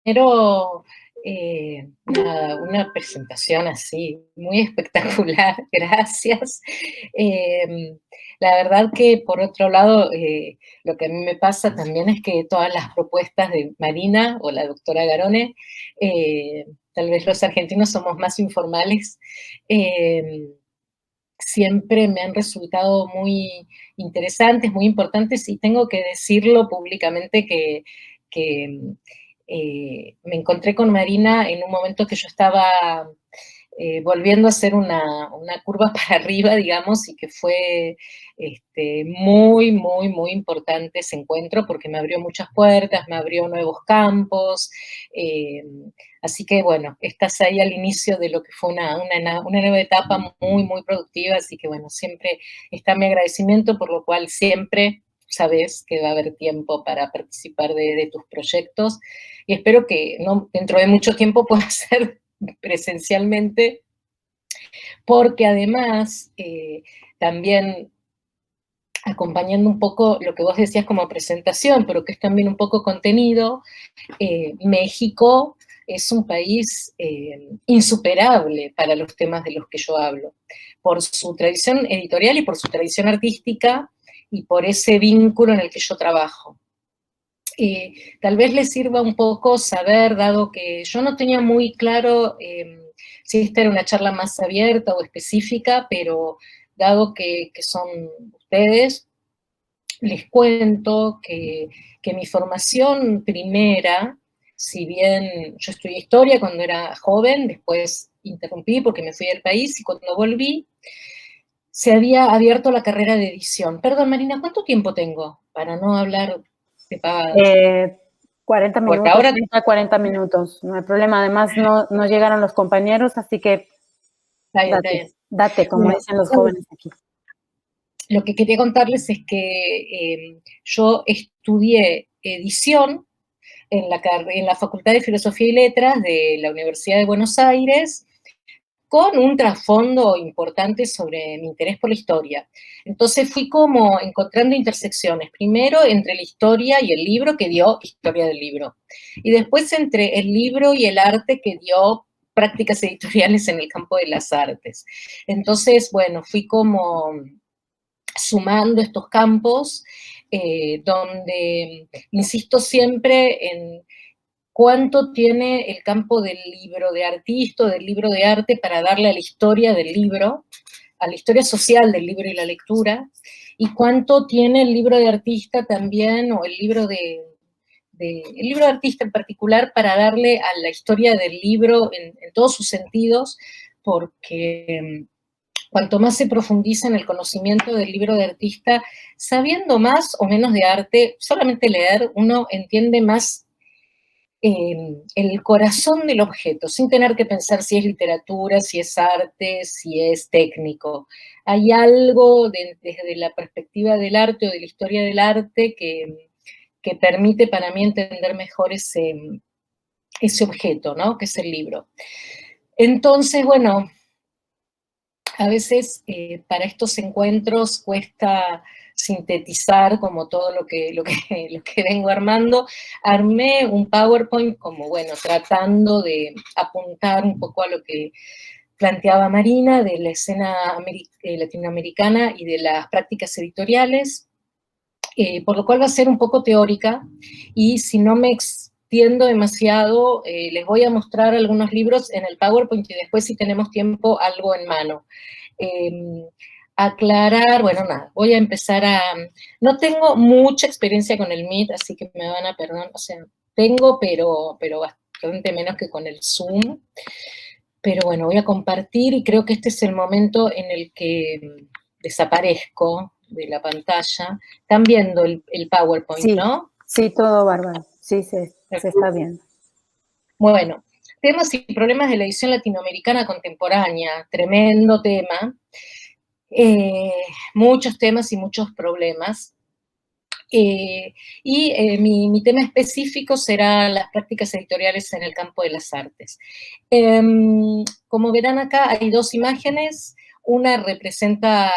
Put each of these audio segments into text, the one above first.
Primero, una presentación así muy espectacular, gracias. La verdad que, por otro lado, lo que a mí me pasa también es que todas las propuestas de Marina o la doctora Garone, tal vez los argentinos somos más informales, siempre me han resultado muy interesantes, muy importantes, y tengo que decirlo públicamente que me encontré con Marina en un momento que yo estaba volviendo a hacer una curva para arriba, digamos, y que fue muy, muy, muy importante ese encuentro porque me abrió muchas puertas, me abrió nuevos campos, eh, así que bueno, estás ahí al inicio de lo que fue una nueva etapa muy, muy productiva, así que bueno, siempre está mi agradecimiento, por lo cual siempre sabes que va a haber tiempo para participar de tus proyectos, y espero que no, dentro de mucho tiempo pueda ser presencialmente, porque además también acompañando un poco lo que vos decías como presentación, pero que es también un poco contenido, México es un país insuperable para los temas de los que yo hablo, por su tradición editorial y por su tradición artística y por ese vínculo en el que yo trabajo. Tal vez les sirva un poco saber, dado que yo no tenía muy claro si esta era una charla más abierta o específica, pero dado que son ustedes, les cuento que mi formación primera, si bien yo estudié historia cuando era joven, después interrumpí porque me fui del país, y cuando volví se había abierto la carrera de edición. Perdón, Marina, ¿cuánto tiempo tengo para no hablar de pavadas? Eh, 40 Porque minutos, ahora, 30, 40 minutos, no hay problema. Además, no llegaron los compañeros, así que está bien, está bien. date, como Bueno, dicen los jóvenes aquí. lo que quería contarles es que yo estudié edición en la Facultad de Filosofía y Letras de la Universidad de Buenos Aires, con un trasfondo importante sobre mi interés por la historia. Entonces fui como encontrando intersecciones, primero entre la historia y el libro, que dio historia del libro, y después entre el libro y el arte, que dio prácticas editoriales en el campo de las artes. Entonces, bueno, fui como sumando estos campos, donde insisto siempre en cuánto tiene el campo del libro de artista, del libro de arte, para darle a la historia del libro, a la historia social del libro y la lectura, y cuánto tiene el libro de artista también, o el libro el libro de artista en particular, para darle a la historia del libro en todos sus sentidos, porque cuanto más se profundiza en el conocimiento del libro de artista, sabiendo más o menos de arte, solamente leer, uno entiende más el corazón del objeto, sin tener que pensar si es literatura, si es arte, si es técnico. Hay algo desde la perspectiva del arte o de la historia del arte que permite para mí entender mejor ese objeto, ¿no? Que es el libro. Entonces, bueno, a veces para estos encuentros cuesta sintetizar como todo lo que vengo armando. Armé un PowerPoint como, bueno, tratando de apuntar un poco a lo que planteaba Marina de la escena latinoamericana y de las prácticas editoriales, por lo cual va a ser un poco teórica, y si no me extiendo demasiado, les voy a mostrar algunos libros en el PowerPoint y después, si tenemos tiempo, algo en mano. Eh, Aclarar, bueno, nada, voy a empezar no tengo mucha experiencia con el Meet, así que me van a perdonar, o sea, tengo, pero bastante menos que con el Zoom. Pero bueno, voy a compartir, y creo que este es el momento en el que desaparezco de la pantalla. Están viendo el PowerPoint, Sí, ¿no? sí, todo bárbaro. Sí, se está viendo. Bueno, temas y problemas de la edición latinoamericana contemporánea, tremendo tema, eh, muchos temas y muchos problemas. Mi tema específico será las prácticas editoriales en el campo de las artes. Como verán acá, hay dos imágenes. Una representa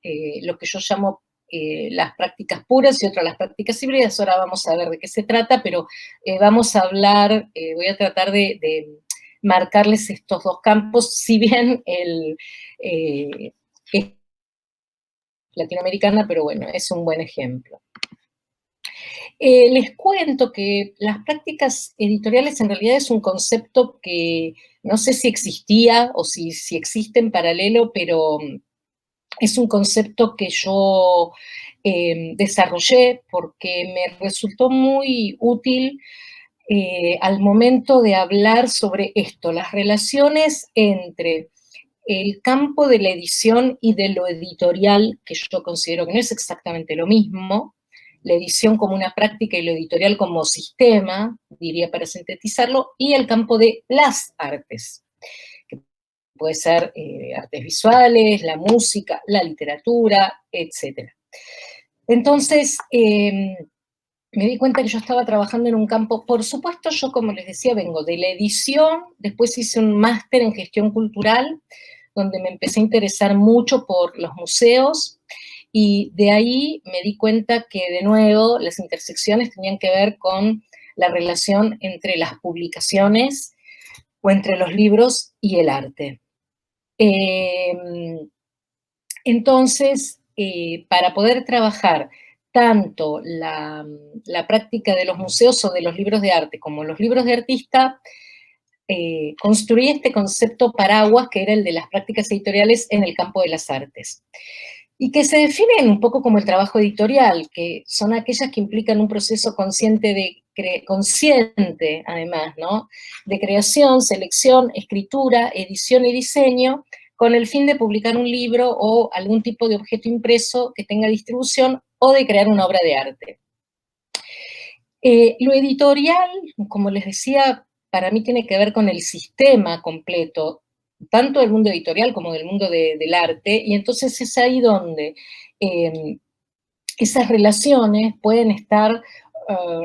lo que yo llamo las prácticas puras y otro las prácticas híbridas. Ahora vamos a ver de qué se trata, pero vamos a hablar, voy a tratar de marcarles estos dos campos, si bien es latinoamericana, pero bueno, es un buen ejemplo. Les cuento que las prácticas editoriales en realidad es un concepto que no sé si existía o si existe en paralelo, pero es un concepto que yo desarrollé porque me resultó muy útil al momento de hablar sobre esto, las relaciones entre el campo de la edición y de lo editorial, que yo considero que no es exactamente lo mismo, la edición como una práctica y lo editorial como sistema, diría para sintetizarlo, y el campo de las artes, que puede ser artes visuales, la música, la literatura, etc. Entonces, me di cuenta que yo estaba trabajando en un campo, por supuesto, yo como les decía, vengo de la edición, después hice un máster en gestión cultural, donde me empecé a interesar mucho por los museos, y de ahí me di cuenta que, de nuevo, las intersecciones tenían que ver con la relación entre las publicaciones o entre los libros y el arte. Entonces, para poder trabajar tanto la práctica de los museos o de los libros de arte como los libros de artista, construí este concepto paraguas que era el de las prácticas editoriales en el campo de las artes. Y que se definen un poco como el trabajo editorial, que son aquellas que implican un proceso consciente además, ¿no? De creación, selección, escritura, edición y diseño, con el fin de publicar un libro o algún tipo de objeto impreso que tenga distribución o de crear una obra de arte. Lo editorial, como les decía, para mí tiene que ver con el sistema completo, tanto del mundo editorial como del mundo del arte, y entonces es ahí donde esas relaciones pueden estar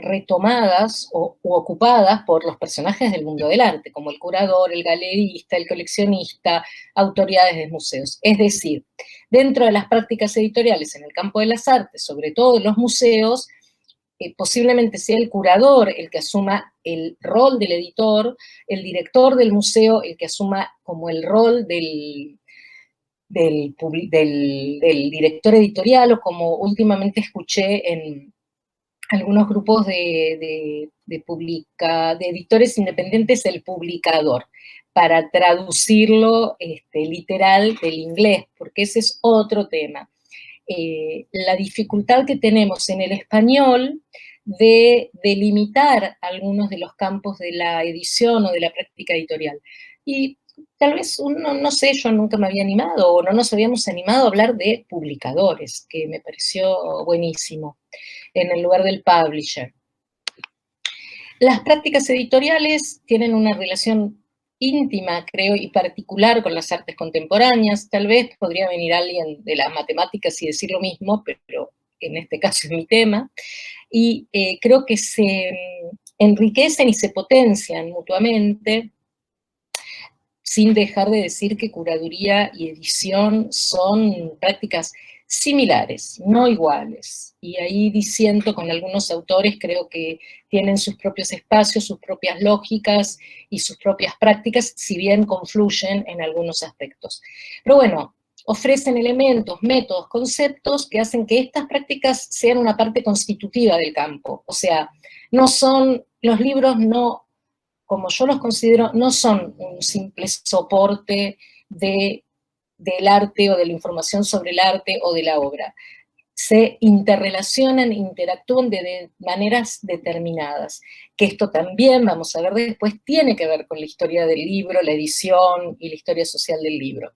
retomadas o ocupadas por los personajes del mundo del arte, como el curador, el galerista, el coleccionista, autoridades de museos. Es decir, dentro de las prácticas editoriales en el campo de las artes, sobre todo en los museos, posiblemente sea el curador el que asuma el rol del editor, el director del museo el que asuma como el rol del director editorial, o como últimamente escuché en algunos grupos de editores independientes, el publicador, para traducirlo literal del inglés, porque ese es otro tema. La dificultad que tenemos en el español de delimitar algunos de los campos de la edición o de la práctica editorial. Y tal vez uno, no sé, yo nunca me había animado o no nos habíamos animado a hablar de publicadores, que me pareció buenísimo, en el lugar del publisher. Las prácticas editoriales tienen una relación íntima, creo, y particular con las artes contemporáneas. Tal vez podría venir alguien de las matemáticas y decir lo mismo, pero en este caso es mi tema. Y creo que se enriquecen y se potencian mutuamente, sin dejar de decir que curaduría y edición son prácticas similares, no iguales. Y ahí disiento con algunos autores, creo que tienen sus propios espacios, sus propias lógicas y sus propias prácticas, si bien confluyen en algunos aspectos. Pero bueno, ofrecen elementos, métodos, conceptos que hacen que estas prácticas sean una parte constitutiva del campo. O sea, no son, los libros no, como yo los considero, no son un simple soporte del arte o de la información sobre el arte o de la obra. Se interrelacionan, interactúan de maneras determinadas, que esto también, vamos a ver después, tiene que ver con la historia del libro, la edición y la historia social del libro.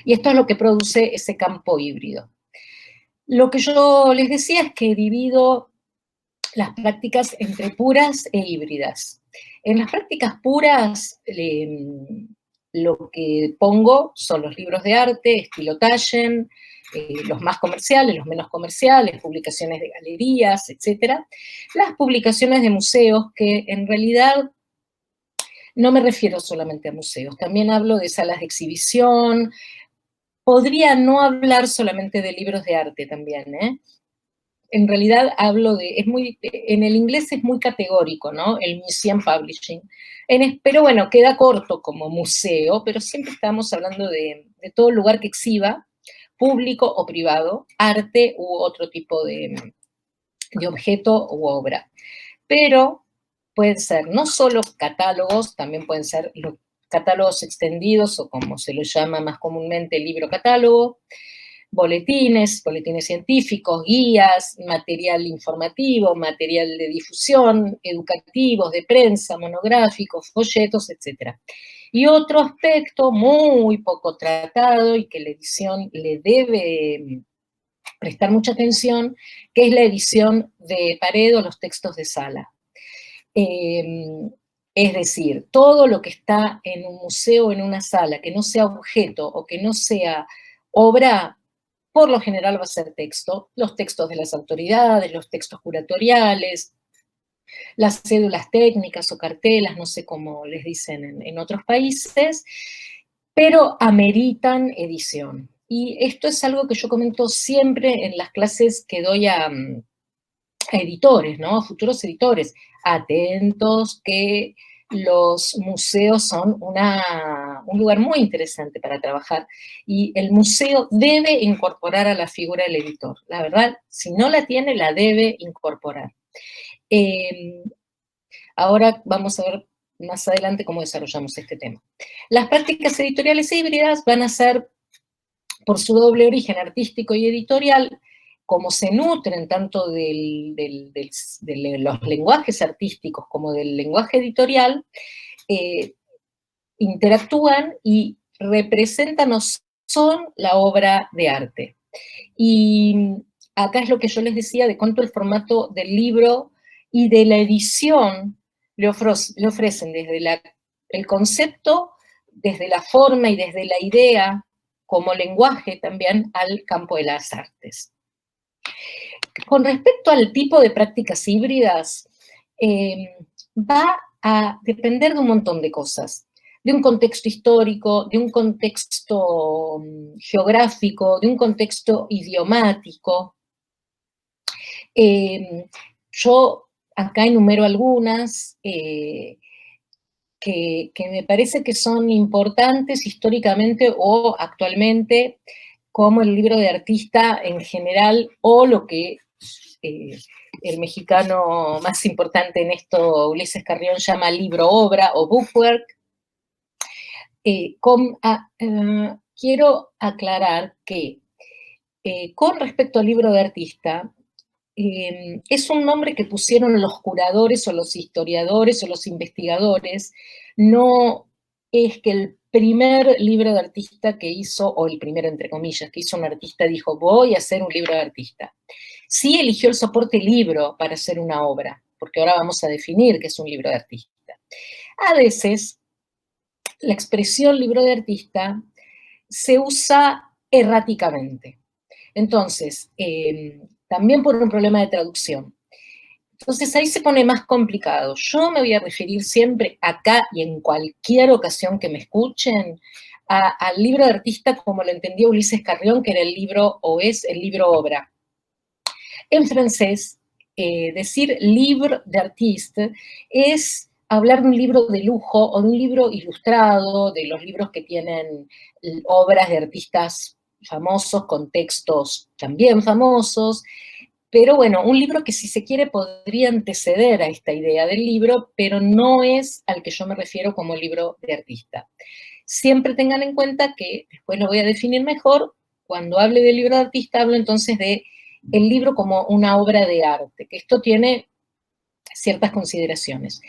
Y esto es lo que produce ese campo híbrido. Lo que yo les decía es que divido las prácticas entre puras e híbridas. En las prácticas puras, lo que pongo son los libros de arte, estilo Taschen, los más comerciales, los menos comerciales, publicaciones de galerías, etc. Las publicaciones de museos, que en realidad no me refiero solamente a museos, también hablo de salas de exhibición, podría no hablar solamente de libros de arte también, ¿eh? En realidad hablo de, en el inglés es muy categórico, ¿no? El museum publishing. Pero bueno, queda corto como museo, pero siempre estamos hablando de todo lugar que exhiba, público o privado, arte u otro tipo de objeto u obra. Pero pueden ser no solo catálogos, también pueden ser los catálogos extendidos o como se lo llama más comúnmente el libro catálogo, boletines científicos, guías, material informativo, material de difusión, educativos, de prensa, monográficos, folletos, etc. Y otro aspecto muy poco tratado y que la edición le debe prestar mucha atención, que es la edición de pared o los textos de sala. Es decir, todo lo que está en un museo o en una sala, que no sea objeto o que no sea obra, por lo general va a ser texto, los textos de las autoridades, los textos curatoriales, las cédulas técnicas o cartelas, no sé cómo les dicen en otros países, pero ameritan edición. Y esto es algo que yo comento siempre en las clases que doy a editores, ¿no? A futuros editores. Atentos que los museos son un lugar muy interesante para trabajar y el museo debe incorporar a la figura del editor. La verdad, si no la tiene, la debe incorporar. Ahora vamos a ver más adelante cómo desarrollamos este tema. Las prácticas editoriales híbridas van a ser, por su doble origen artístico y editorial, como se nutren tanto de los lenguajes artísticos como del lenguaje editorial, interactúan y representan o son la obra de arte. Y acá es lo que yo les decía de cuánto el formato del libro y de la edición le ofrecen desde el concepto, desde la forma y desde la idea, como lenguaje también al campo de las artes. Con respecto al tipo de prácticas híbridas, va a depender de un montón de cosas, de un contexto histórico, de un contexto geográfico, de un contexto idiomático. Yo acá enumero algunas que me parece que son importantes históricamente o actualmente, como el libro de artista en general, o lo que el mexicano más importante en esto, Ulises Carrión, llama libro-obra o bookwork. Quiero aclarar que con respecto al libro de artista, es un nombre que pusieron los curadores o los historiadores o los investigadores, no es que el primer libro de artista que hizo, o el primero entre comillas, que hizo un artista dijo, voy a hacer un libro de artista. Sí eligió el soporte libro para hacer una obra, porque ahora vamos a definir qué es un libro de artista. A veces, la expresión libro de artista se usa erráticamente. Entonces, también por un problema de traducción. Entonces ahí se pone más complicado. Yo me voy a referir siempre acá y en cualquier ocasión que me escuchen al libro de artista como lo entendía Ulises Carrión, que era el libro o es el libro obra. En francés, decir livre d'artiste es hablar de un libro de lujo o de un libro ilustrado, de los libros que tienen obras de artistas famosos con textos también famosos, pero bueno, un libro que si se quiere podría anteceder a esta idea del libro, pero no es al que yo me refiero como libro de artista. Siempre tengan en cuenta que, después lo voy a definir mejor, cuando hable del libro de artista hablo entonces de el libro como una obra de arte, que esto tiene ciertas consideraciones.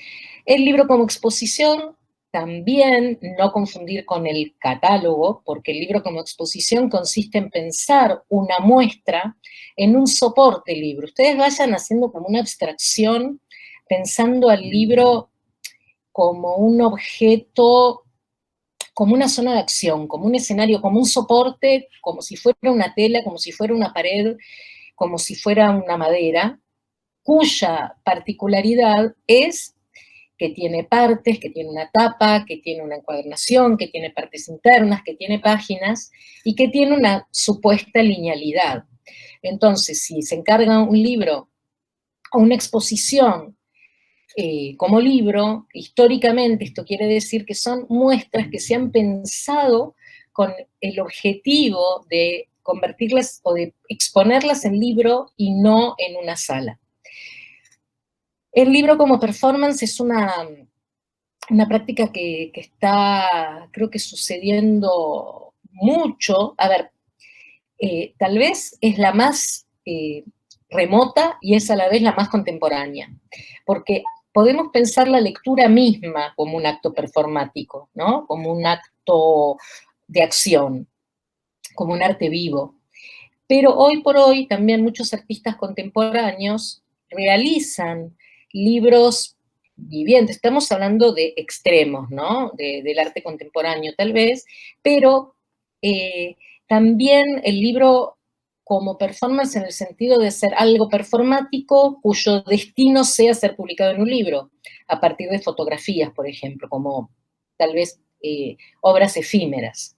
El libro como exposición, también no confundir con el catálogo, porque el libro como exposición consiste en pensar una muestra en un soporte libro. Ustedes vayan haciendo como una abstracción, pensando al libro como un objeto, como una zona de acción, como un escenario, como un soporte, como si fuera una tela, como si fuera una pared, como si fuera una madera, cuya particularidad es que tiene partes, que tiene una tapa, que tiene una encuadernación, que tiene partes internas, que tiene páginas y que tiene una supuesta linealidad. Entonces, si se encarga un libro o una exposición como libro, históricamente esto quiere decir que son muestras que se han pensado con el objetivo de convertirlas o de exponerlas en libro y no en una sala. El libro como performance es una práctica que está, creo que sucediendo mucho. A ver, tal vez es la más remota y es a la vez la más contemporánea, porque podemos pensar la lectura misma como un acto performático, ¿no? Como un acto de acción, como un arte vivo. Pero hoy por hoy también muchos artistas contemporáneos realizan libros vivientes. Estamos hablando de extremos, ¿no? Del arte contemporáneo tal vez, pero también el libro como performance en el sentido de ser algo performático cuyo destino sea ser publicado en un libro, a partir de fotografías, por ejemplo, como tal vez obras efímeras.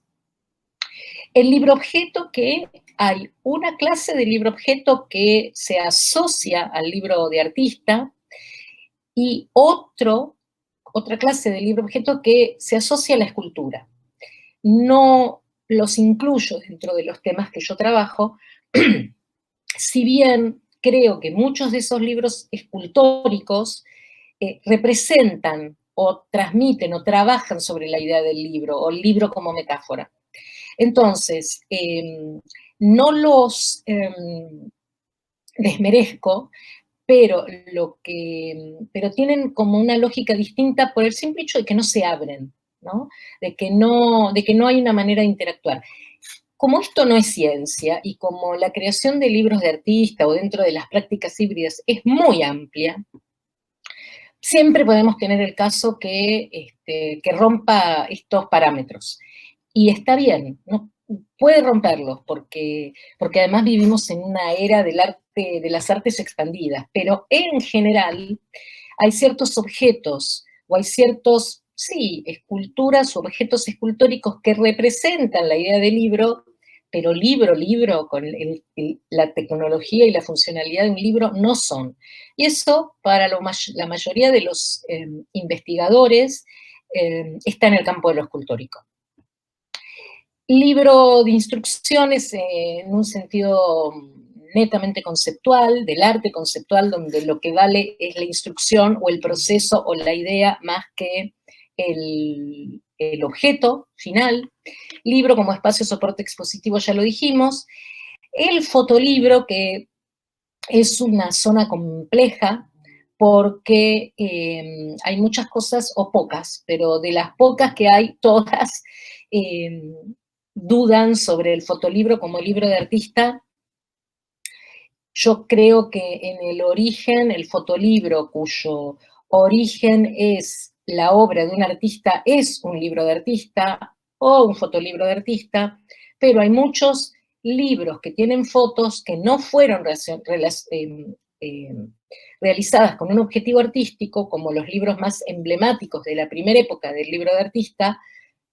El libro objeto, que hay una clase de libro objeto que se asocia al libro de artista y otra clase de libro objeto que se asocia a la escultura. No los incluyo dentro de los temas que yo trabajo, si bien creo que muchos de esos libros escultóricos representan o transmiten o trabajan sobre la idea del libro o el libro como metáfora. Entonces, no los desmerezco, pero tienen como una lógica distinta por el simple hecho de que no se abren, ¿no? De que no hay una manera de interactuar. Como esto no es ciencia y como la creación de libros de artista o dentro de las prácticas híbridas es muy amplia, siempre podemos tener el caso que rompa estos parámetros. Y está bien, ¿no? Puede romperlos, porque además vivimos en una era del arte, de las artes expandidas, pero en general hay ciertos objetos, o hay ciertos, sí, esculturas o objetos escultóricos que representan la idea del libro, pero libro, con la tecnología y la funcionalidad de un libro, no son. Y eso, para la mayoría de los investigadores, está en el campo de lo escultórico. Libro de instrucciones en un sentido netamente conceptual, del arte conceptual, donde lo que vale es la instrucción o el proceso o la idea más que el objeto final. Libro como espacio de soporte expositivo, ya lo dijimos. El fotolibro, que es una zona compleja, porque hay muchas cosas, o pocas, pero de las pocas que hay, todas dudan sobre el fotolibro como libro de artista. Yo creo que en el origen, el fotolibro, cuyo origen es la obra de un artista, es un libro de artista o un fotolibro de artista, pero hay muchos libros que tienen fotos que no fueron realizadas con un objetivo artístico, como los libros más emblemáticos de la primera época del libro de artista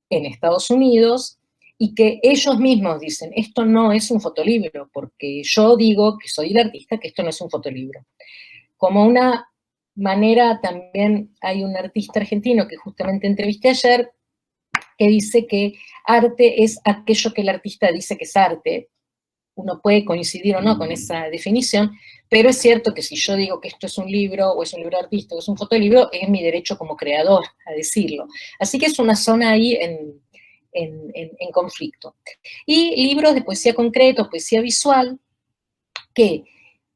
en Estados Unidos, y que ellos mismos dicen, esto no es un fotolibro, porque yo digo que soy el artista, que esto no es un fotolibro. Como una manera, también hay un artista argentino que justamente entrevisté ayer, que dice que arte es aquello que el artista dice que es arte. Uno puede coincidir o no con esa definición, pero es cierto que si yo digo que esto es un libro, o es un libro de artista, o es un fotolibro, es mi derecho como creador a decirlo. Así que es una zona ahí en conflicto. Y libros de poesía concreta, poesía visual, que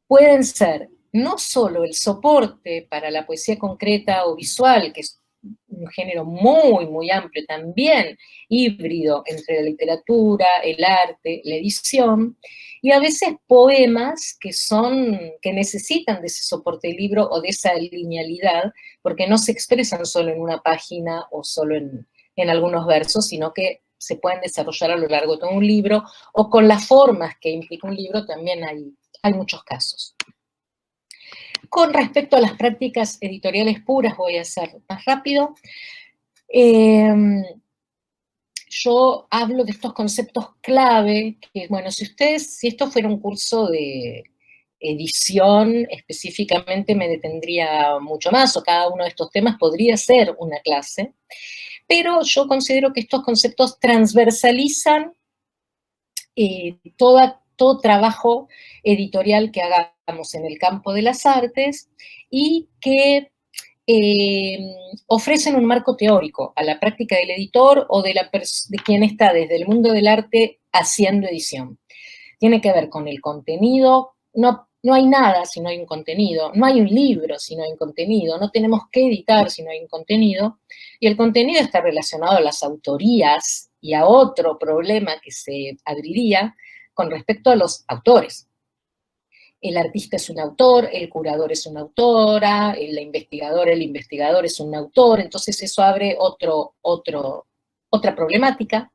pueden ser no solo el soporte para la poesía concreta o visual, que es un género muy, muy amplio, también híbrido entre la literatura, el arte, la edición, y a veces poemas que necesitan de ese soporte del libro o de esa linealidad, porque no se expresan solo en una página o solo en algunos versos, sino que se pueden desarrollar a lo largo de todo un libro, o con las formas que implica un libro también hay muchos casos. Con respecto a las prácticas editoriales puras, voy a ser más rápido. Yo hablo de estos conceptos clave, que bueno, si esto fuera un curso de edición, específicamente me detendría mucho más, o cada uno de estos temas podría ser una clase, pero yo considero que estos conceptos transversalizan todo trabajo editorial que hagamos en el campo de las artes y que ofrecen un marco teórico a la práctica del editor o de quien está desde el mundo del arte haciendo edición. Tiene que ver con el contenido, no hay nada si no hay un contenido, no hay un libro si no hay un contenido, no tenemos que editar si no hay un contenido, y el contenido está relacionado a las autorías y a otro problema que se abriría con respecto a los autores. El artista es un autor, el curador es una autora, el investigador es un autor, entonces eso abre otra problemática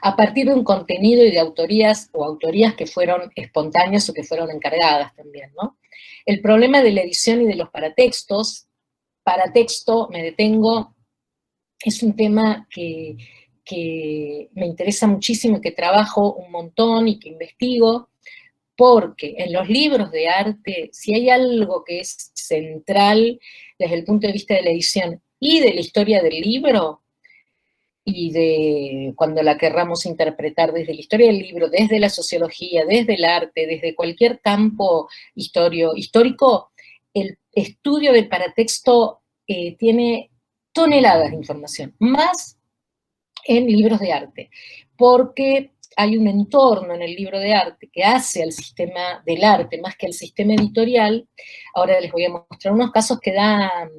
a partir de un contenido y de autorías o autorías que fueron espontáneas o que fueron encargadas también, ¿no? El problema de la edición y de los paratextos, paratexto, me detengo, es un tema que me interesa muchísimo, que trabajo un montón y que investigo, porque en los libros de arte, si hay algo que es central desde el punto de vista de la edición y de la historia del libro, y de cuando la querramos interpretar desde la historia del libro, desde la sociología, desde el arte, desde cualquier campo histórico, el estudio del paratexto tiene toneladas de información, más en libros de arte, porque hay un entorno en el libro de arte que hace al sistema del arte más que al sistema editorial. Ahora les voy a mostrar unos casos que dan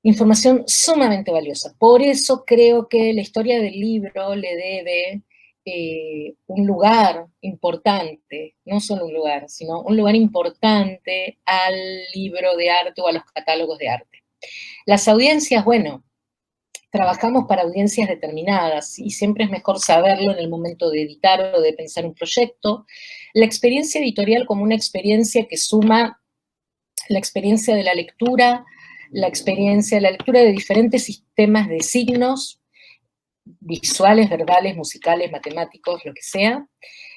información sumamente valiosa. Por eso creo que la historia del libro le debe un lugar importante, no solo un lugar, sino un lugar importante al libro de arte o a los catálogos de arte. Las audiencias, bueno, trabajamos para audiencias determinadas y siempre es mejor saberlo en el momento de editar o de pensar un proyecto. La experiencia editorial como una experiencia que suma la experiencia de la lectura de diferentes sistemas de signos, visuales, verbales, musicales, matemáticos, lo que sea,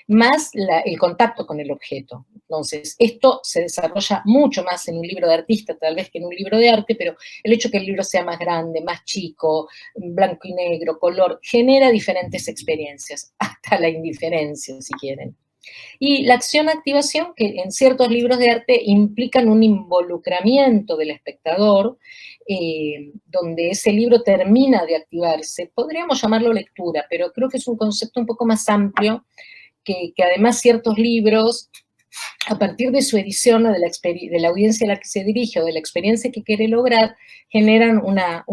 más el contacto con el objeto. Entonces, esto se desarrolla mucho más en un libro de artista, tal vez que en un libro de arte, pero el hecho que el libro sea más grande, más chico, blanco y negro, color, genera diferentes experiencias, hasta la indiferencia, si quieren. Y la acción-activación, que en ciertos libros de arte implican un involucramiento del espectador, donde ese libro termina de activarse. Podríamos llamarlo lectura, pero creo que es un concepto un poco más amplio, que además ciertos libros, a partir de su edición o de la audiencia a la que se dirige o de la experiencia que quiere lograr, generan una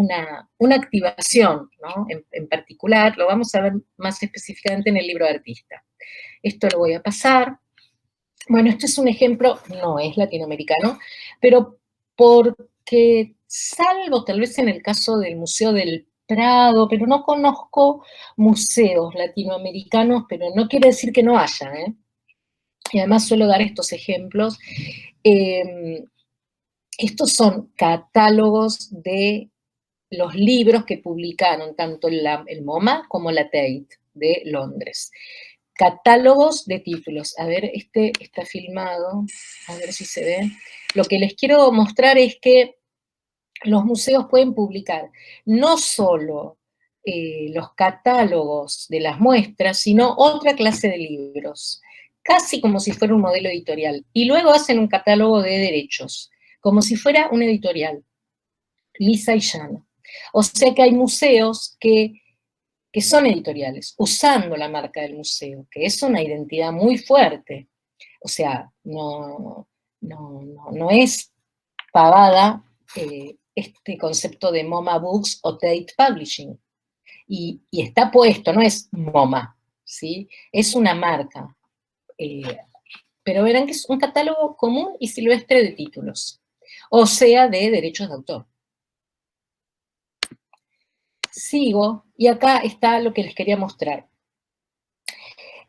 activación, ¿no? En particular, lo vamos a ver más específicamente en el libro de artista. Esto lo voy a pasar. Bueno, este es un ejemplo, no es latinoamericano, pero porque salvo tal vez en el caso del Museo del Prado, pero no conozco museos latinoamericanos, pero no quiere decir que no haya, ¿eh? Y además suelo dar estos ejemplos. Estos son catálogos de los libros que publicaron tanto el MoMA como la Tate de Londres. Catálogos de títulos. A ver, este está filmado, a ver si se ve. Lo que les quiero mostrar es que los museos pueden publicar no solo los catálogos de las muestras, sino otra clase de libros, casi como si fuera un modelo editorial. Y luego hacen un catálogo de derechos, como si fuera una editorial, lisa y llana. O sea que hay museos que son editoriales, usando la marca del museo, que es una identidad muy fuerte. O sea, no es pavada este concepto de MoMA Books o Tate Publishing. Y está puesto, no es MoMA, ¿sí? Es una marca. Pero verán que es un catálogo común y silvestre de títulos, o sea, de derechos de autor. Sigo, y acá está lo que les quería mostrar.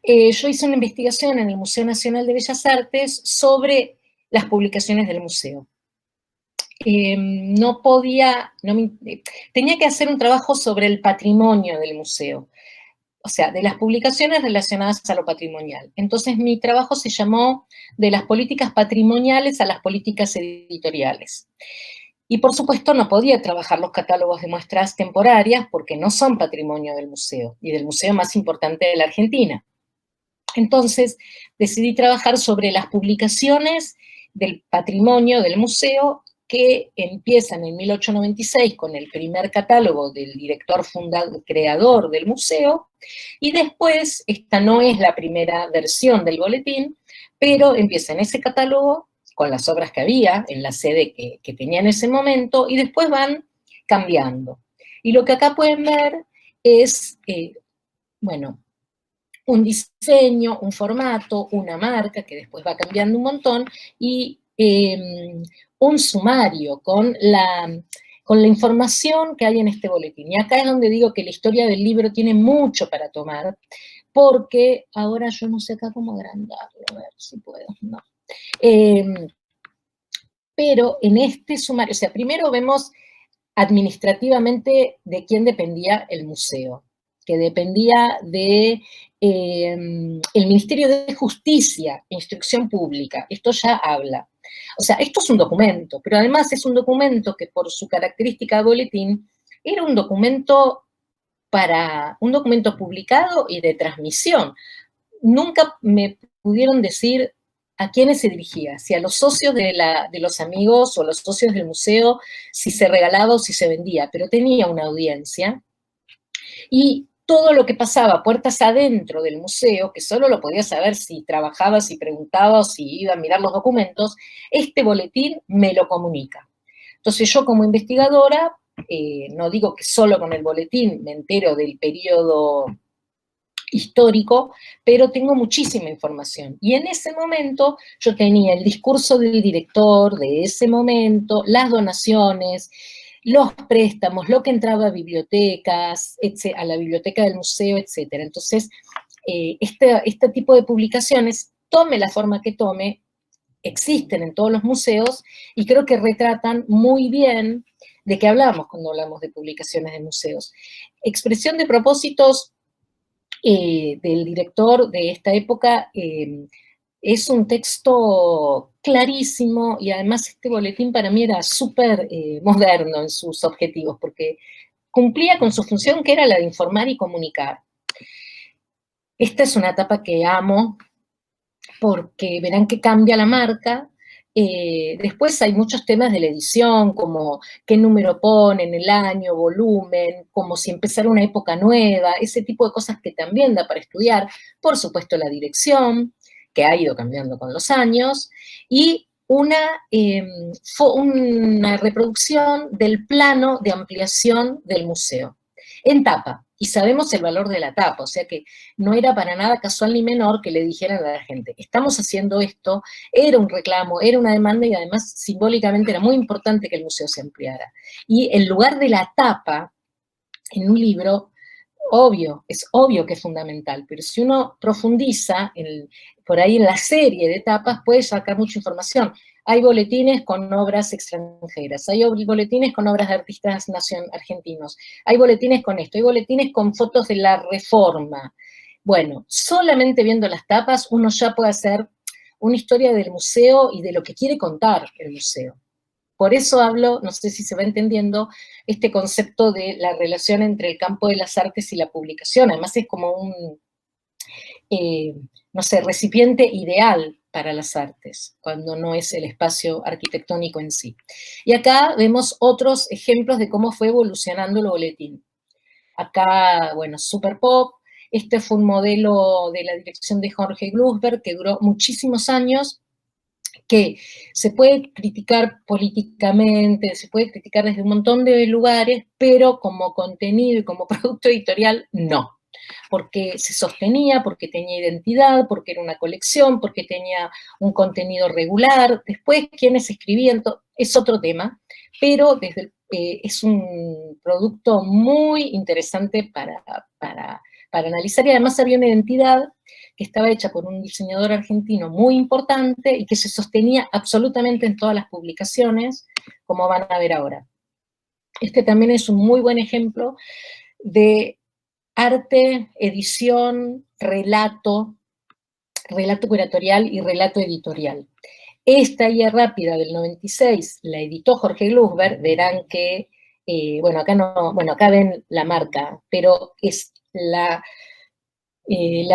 Yo hice una investigación en el Museo Nacional de Bellas Artes sobre las publicaciones del museo. Tenía que hacer un trabajo sobre el patrimonio del museo, o sea, de las publicaciones relacionadas a lo patrimonial. Entonces mi trabajo se llamó De las políticas patrimoniales a las políticas editoriales. Y por supuesto no podía trabajar los catálogos de muestras temporarias porque no son patrimonio del museo, y del museo más importante de la Argentina. Entonces decidí trabajar sobre las publicaciones del patrimonio del museo que empiezan en 1896 con el primer catálogo del director creador del museo, y después, esta no es la primera versión del boletín, pero empieza en ese catálogo con las obras que había en la sede que tenía en ese momento, y después van cambiando. Y lo que acá pueden ver es, bueno, un diseño, un formato, una marca, que después va cambiando un montón, y un sumario con la información que hay en este boletín. Y acá es donde digo que la historia del libro tiene mucho para tomar, porque ahora yo no sé acá cómo agrandarlo, a ver si puedo, no. Pero en este sumario, o sea, primero vemos administrativamente de quién dependía el museo, que dependía de el Ministerio de Justicia e Instrucción Pública. Esto ya habla. O sea, esto es un documento, pero además es un documento que por su característica de boletín era un documento publicado y de transmisión. Nunca me pudieron decir a quiénes se dirigía, si a los socios de los amigos o a los socios del museo, si se regalaba o si se vendía, pero tenía una audiencia. Y todo lo que pasaba puertas adentro del museo, que solo lo podía saber si trabajaba, si preguntaba o si iba a mirar los documentos, este boletín me lo comunica. Entonces yo como investigadora, no digo que solo con el boletín me entero del periodo histórico, pero tengo muchísima información. Y en ese momento yo tenía el discurso del director de ese momento, las donaciones, los préstamos, lo que entraba a bibliotecas, a la biblioteca del museo, etc. Entonces, este tipo de publicaciones, tome la forma que tome, existen en todos los museos y creo que retratan muy bien de qué hablamos cuando hablamos de publicaciones de museos. Expresión de propósitos del director de esta época es un texto clarísimo, y además este boletín para mí era súper moderno en sus objetivos, porque cumplía con su función, que era la de informar y comunicar. Esta es una etapa que amo, porque verán que cambia la marca. Después hay muchos temas de la edición, como qué número ponen, el año, volumen, como si empezara una época nueva, ese tipo de cosas que también da para estudiar. Por supuesto, la dirección, que ha ido cambiando con los años, y una reproducción del plano de ampliación del museo, en tapa. Y sabemos el valor de la tapa, o sea que no era para nada casual ni menor que le dijeran a la gente, estamos haciendo esto, era un reclamo, era una demanda, y además simbólicamente era muy importante que el museo se ampliara. Y el lugar de la tapa en un libro, es obvio que es fundamental, pero si uno profundiza por ahí en la serie de tapas, puede sacar mucha información. Hay boletines con obras extranjeras, hay boletines con obras de artistas argentinos, hay boletines con esto, hay boletines con fotos de la Reforma. Bueno, solamente viendo las tapas uno ya puede hacer una historia del museo y de lo que quiere contar el museo. Por eso hablo, no sé si se va entendiendo, este concepto de la relación entre el campo de las artes y la publicación. Además es como un, no sé, recipiente ideal para las artes, cuando no es el espacio arquitectónico en sí. Y acá vemos otros ejemplos de cómo fue evolucionando el boletín. Acá, bueno, Super Pop. Este fue un modelo de la dirección de Jorge Glusberg que duró muchísimos años, que se puede criticar políticamente, se puede criticar desde un montón de lugares, pero como contenido y como producto editorial, no. Porque se sostenía, porque tenía identidad, porque era una colección, porque tenía un contenido regular. Después, quienes escribían, es otro tema, pero es un producto muy interesante para analizar, y además había una identidad que estaba hecha por un diseñador argentino muy importante y que se sostenía absolutamente en todas las publicaciones, como van a ver ahora. Este también es un muy buen ejemplo de arte, edición, relato curatorial y relato editorial. Esta guía rápida del 96 la editó Jorge Glusberg, verán que, bueno, acá ven la marca, pero es la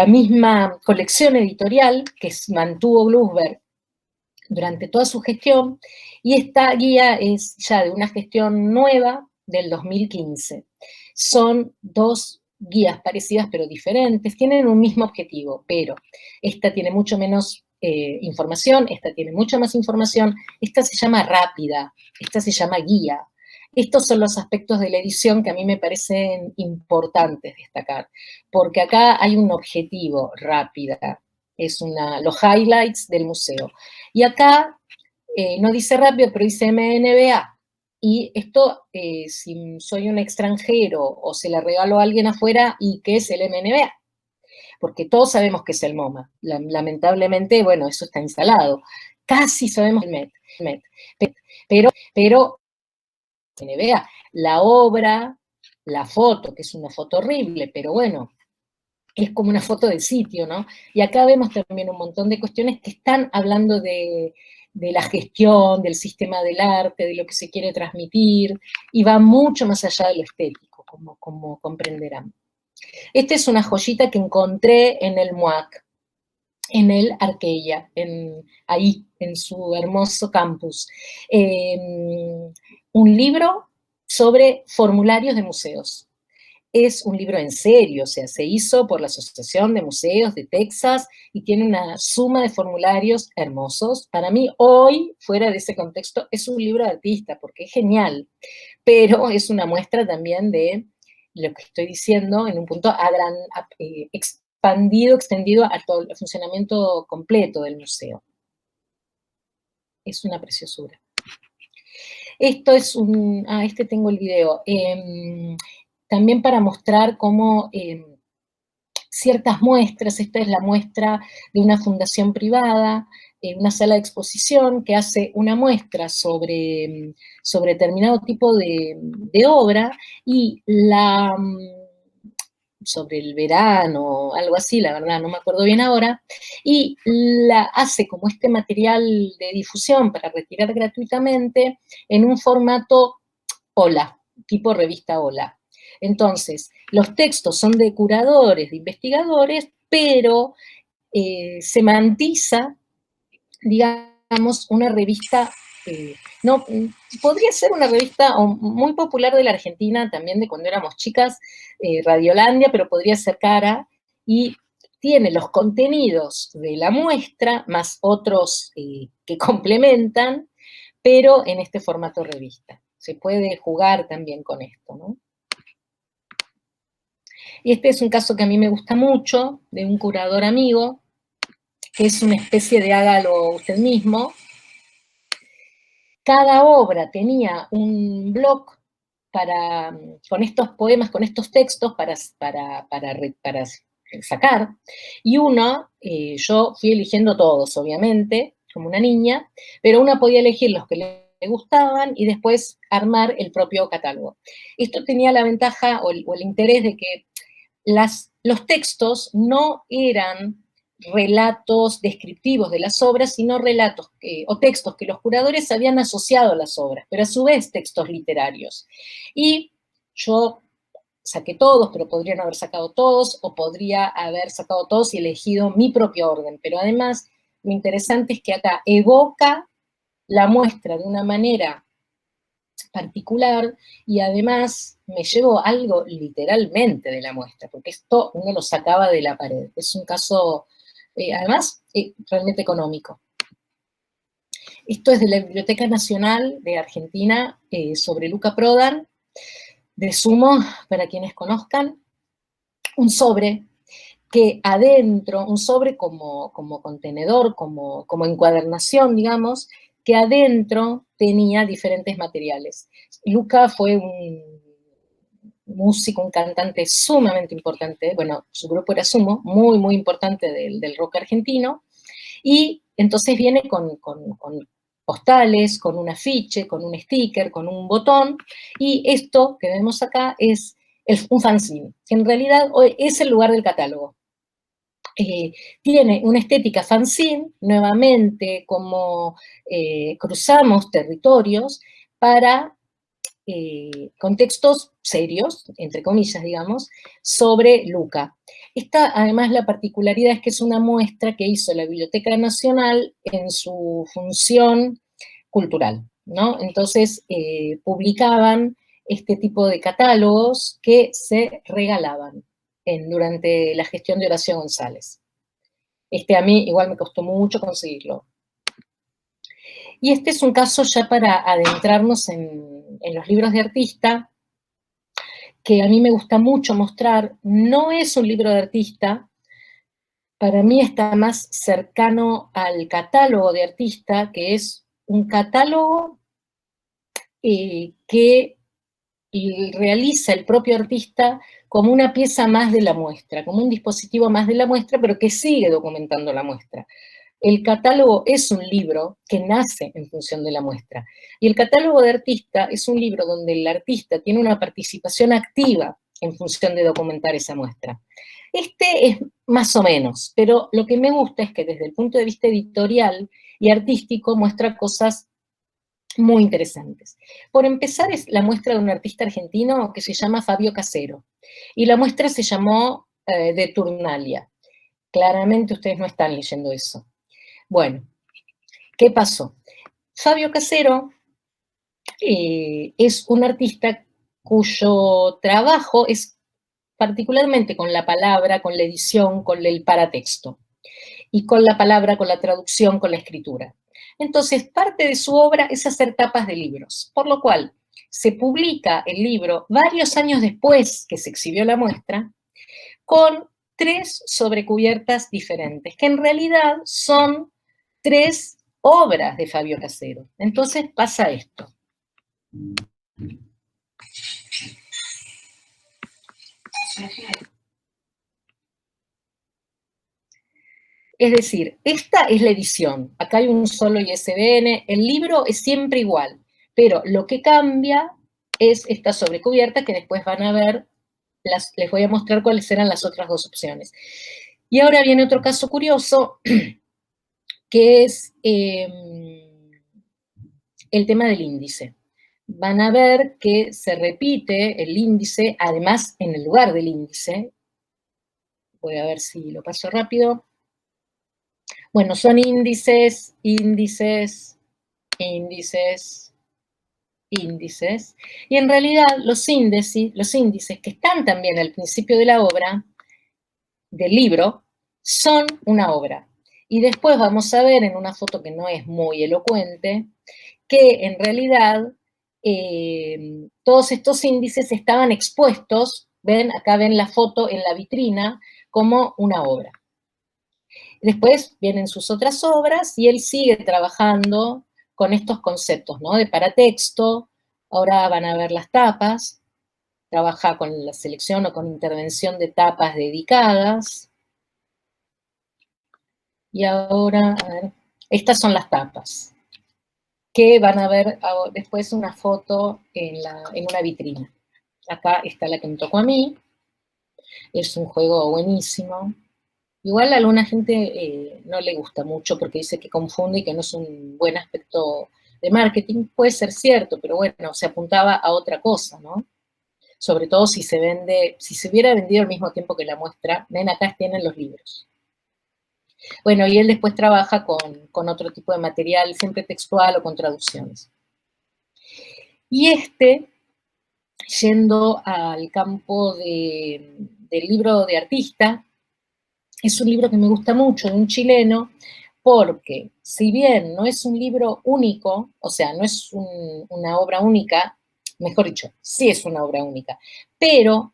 misma colección editorial que mantuvo Glusberg durante toda su gestión, y esta guía es ya de una gestión nueva del 2015. Son dos guías parecidas pero diferentes, tienen un mismo objetivo, pero esta tiene mucho menos información, esta tiene mucha más información, esta se llama rápida, esta se llama guía. Estos son los aspectos de la edición que a mí me parecen importantes destacar, porque acá hay un objetivo, rápida, es los highlights del museo. Y acá no dice rápido, pero dice MNBA. Y esto, si soy un extranjero o se la regalo a alguien afuera, ¿y qué es el MNBA? Porque todos sabemos que es el MoMA. Lamentablemente, bueno, eso está instalado. Casi sabemos el MET. Pero MNBA, la obra, la foto, que es una foto horrible, pero bueno, es como una foto del sitio, ¿no? Y acá vemos también un montón de cuestiones que están hablando de la gestión, del sistema del arte, de lo que se quiere transmitir, y va mucho más allá de lo estético, como comprenderán. Esta es una joyita que encontré en el MUAC, en el Arqueia, ahí, en su hermoso campus. Un libro sobre formularios de museos. Es un libro en serio, o sea, se hizo por la Asociación de Museos de Texas y tiene una suma de formularios hermosos. Para mí, hoy, fuera de ese contexto, es un libro de artista, porque es genial, pero es una muestra también de lo que estoy diciendo en un punto extendido a todo el funcionamiento completo del museo. Es una preciosura. Esto es este tengo el video. También para mostrar cómo ciertas muestras, esta es la muestra de una fundación privada, una sala de exposición que hace una muestra sobre determinado tipo de obra, y sobre el verano, algo así, la verdad no me acuerdo bien ahora, y la hace como este material de difusión para retirar gratuitamente en un formato Hola, tipo revista Hola. Entonces, los textos son de curadores, de investigadores, pero se mantiza, digamos, una revista, no, podría ser una revista muy popular de la Argentina, también de cuando éramos chicas, Radiolandia, pero podría ser Cara, y tiene los contenidos de la muestra, más otros que complementan, pero en este formato revista. Se puede jugar también con esto, ¿no? Y este es un caso que a mí me gusta mucho, de un curador amigo, que es una especie de hágalo usted mismo. Cada obra tenía un blog con estos poemas, con estos textos para sacar, y yo fui eligiendo todos, obviamente, como una niña, pero una podía elegir los que le gustaban y después armar el propio catálogo. Esto tenía la ventaja o el interés de que los textos no eran relatos descriptivos de las obras, sino relatos o textos que los curadores habían asociado a las obras, pero a su vez textos literarios. Y yo saqué todos, pero podrían haber sacado todos, o podría haber sacado todos y elegido mi propio orden. Pero además, lo interesante es que acá evoca la muestra de una manera particular, y además me llevo algo literalmente de la muestra, porque esto uno lo sacaba de la pared. Es un caso, además, realmente económico. Esto es de la Biblioteca Nacional de Argentina, sobre Luca Prodan, de Sumo, para quienes conozcan, un sobre que adentro, un sobre como contenedor, como encuadernación, digamos, que adentro tenía diferentes materiales. Luca fue músico, un cantante sumamente importante, bueno, su grupo era Sumo, muy, muy importante del rock argentino, y entonces viene con postales, con un afiche, con un sticker, con un botón, y esto que vemos acá es un fanzine, que en realidad es el lugar del catálogo. Tiene una estética fanzine, nuevamente, como cruzamos territorios para contextos serios, entre comillas, digamos, sobre Luca. Esta, además, la particularidad es que es una muestra que hizo la Biblioteca Nacional en su función cultural, ¿no? Entonces, publicaban este tipo de catálogos que se regalaban durante la gestión de Horacio González. A mí igual me costó mucho conseguirlo. Y este es un caso ya para adentrarnos en los libros de artista, que a mí me gusta mucho mostrar. No es un libro de artista, para mí está más cercano al catálogo de artista, que es un catálogo que realiza el propio artista como una pieza más de la muestra, como un dispositivo más de la muestra, pero que sigue documentando la muestra. El catálogo es un libro que nace en función de la muestra. Y el catálogo de artista es un libro donde el artista tiene una participación activa en función de documentar esa muestra. Este es más o menos, pero lo que me gusta es que desde el punto de vista editorial y artístico muestra cosas muy interesantes. Por empezar, es la muestra de un artista argentino que se llama Fabio Casero. Y la muestra se llamó De Turnalia. Claramente ustedes no están leyendo eso. Bueno, ¿qué pasó? Fabio Casero es un artista cuyo trabajo es particularmente con la palabra, con la edición, con el paratexto, y con la palabra, con la traducción, con la escritura. Entonces, parte de su obra es hacer tapas de libros, por lo cual se publica el libro varios años después que se exhibió la muestra, con 3 sobrecubiertas diferentes, que en realidad son 3 obras de Fabio Casero. Entonces pasa esto. Es decir, esta es la edición. Acá hay un solo ISBN. El libro es siempre igual, pero lo que cambia es esta sobrecubierta que después van a ver. Les voy a mostrar cuáles eran las otras 2 opciones. Y ahora viene otro caso curioso, que es el tema del índice. Van a ver que se repite el índice, además en el lugar del índice. Voy a ver si lo paso rápido. Bueno, son índices, índices, índices, índices. Y en realidad los índices que están también al principio de la obra, del libro, son una obra. Y después vamos a ver en una foto que no es muy elocuente, que en realidad todos estos índices estaban expuestos, ven, acá ven la foto en la vitrina, como una obra. Después vienen sus otras obras y él sigue trabajando con estos conceptos, ¿no? De paratexto, ahora van a ver las tapas, trabaja con la selección o con intervención de tapas dedicadas. Y ahora, a ver, estas son las tapas, que van a ver después una foto en una vitrina. Acá está la que me tocó a mí, es un juego buenísimo. Igual a alguna gente no le gusta mucho porque dice que confunde y que no es un buen aspecto de marketing. Puede ser cierto, pero bueno, se apuntaba a otra cosa, ¿no? Sobre todo si se hubiera vendido al mismo tiempo que la muestra, ven, acá tienen los libros. Bueno, y él después trabaja con otro tipo de material, siempre textual o con traducciones. Y yendo al campo del libro de artista, es un libro que me gusta mucho, de un chileno, porque si bien no es un libro único, o sea, no es una obra única, mejor dicho, sí es una obra única, pero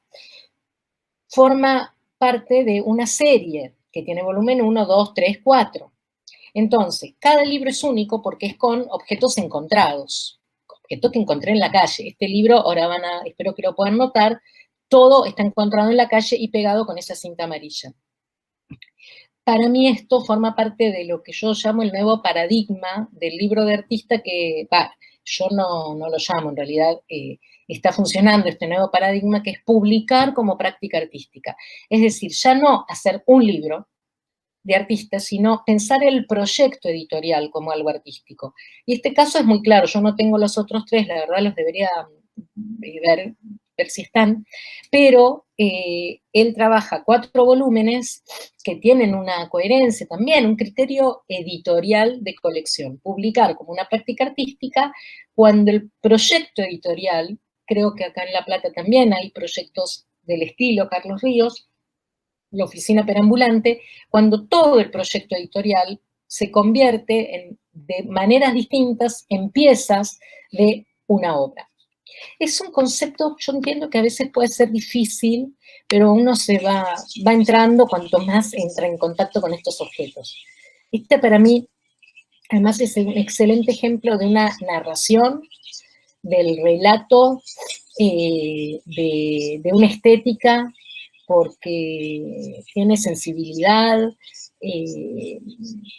forma parte de una serie que tiene volumen 1, 2, 3, 4. Entonces, cada libro es único porque es con objetos encontrados, objetos que encontré en la calle. Este libro, ahora espero que lo puedan notar, todo está encontrado en la calle y pegado con esa cinta amarilla. Para mí esto forma parte de lo que yo llamo el nuevo paradigma del libro de artista que, yo no lo llamo, en realidad está funcionando este nuevo paradigma que es publicar como práctica artística. Es decir, ya no hacer un libro de artista, sino pensar el proyecto editorial como algo artístico. Y este caso es muy claro, yo no tengo los otros tres, la verdad los debería ver si están, pero él trabaja 4 volúmenes que tienen una coherencia también, un criterio editorial de colección, publicar como una práctica artística cuando el proyecto editorial, creo que acá en La Plata también hay proyectos del estilo Carlos Ríos, la oficina perambulante, cuando todo el proyecto editorial se convierte de maneras distintas en piezas de una obra. Es un concepto, yo entiendo que a veces puede ser difícil, pero uno se va entrando cuanto más entra en contacto con estos objetos. Este para mí, además, es un excelente ejemplo de una narración, del relato, de una estética, porque tiene sensibilidad,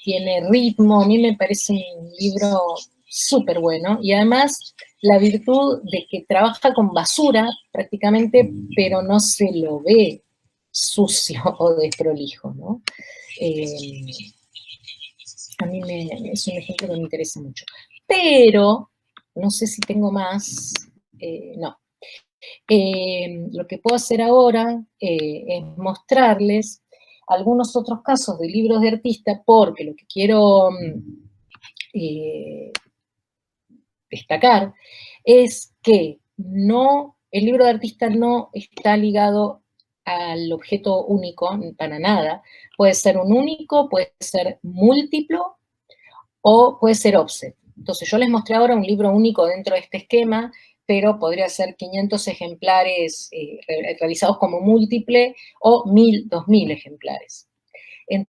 tiene ritmo, a mí me parece un libro súper bueno, y además la virtud de que trabaja con basura prácticamente, pero no se lo ve sucio o desprolijo, ¿no? A mí es un ejemplo que me interesa mucho. Pero, no sé si tengo más, no. Lo que puedo hacer ahora es mostrarles algunos otros casos de libros de artista, porque lo que quiero destacar es que el libro de artista no está ligado al objeto único para nada. Puede ser un único, puede ser múltiplo o puede ser offset. Entonces yo les mostré ahora un libro único dentro de este esquema, pero podría ser 500 ejemplares realizados como múltiple o 1000, 2000 ejemplares.